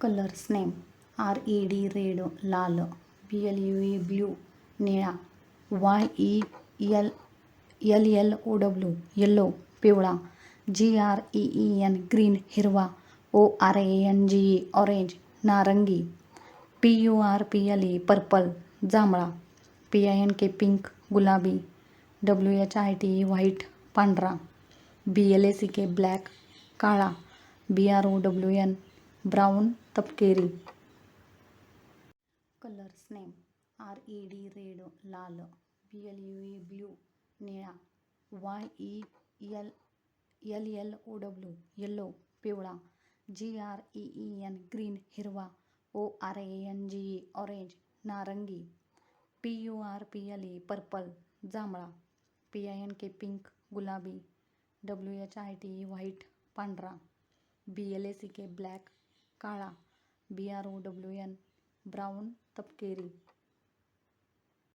Colours name RED red लाल, BLUE blue निळा, YELLOW yellow पिवळा, GREEN ग्रीन हिरवा, ORANGE ऑरेंज नारंगी, PURPLE पर्पल जांभळा, PINK पिंक गुलाबी, WHITE व्हाईट पांढरा, BLACK ब्लॅक काळा, BROWN ब्राऊन तपकिरी. कलर्स नेम RED रेड लाल, BLUE ब्ल्यू निळा, YELLOW येलो पिवळा, GREEN ग्रीन हिरवा, ORANGE ऑरेंज नारंगी, PURPLE पर्पल जांभळा, PINK पिंक गुलाबी, WHITE व्हाईट पांढरा, BLACK ब्लॅक काळा, BROWN ब्राऊन तपकिरी.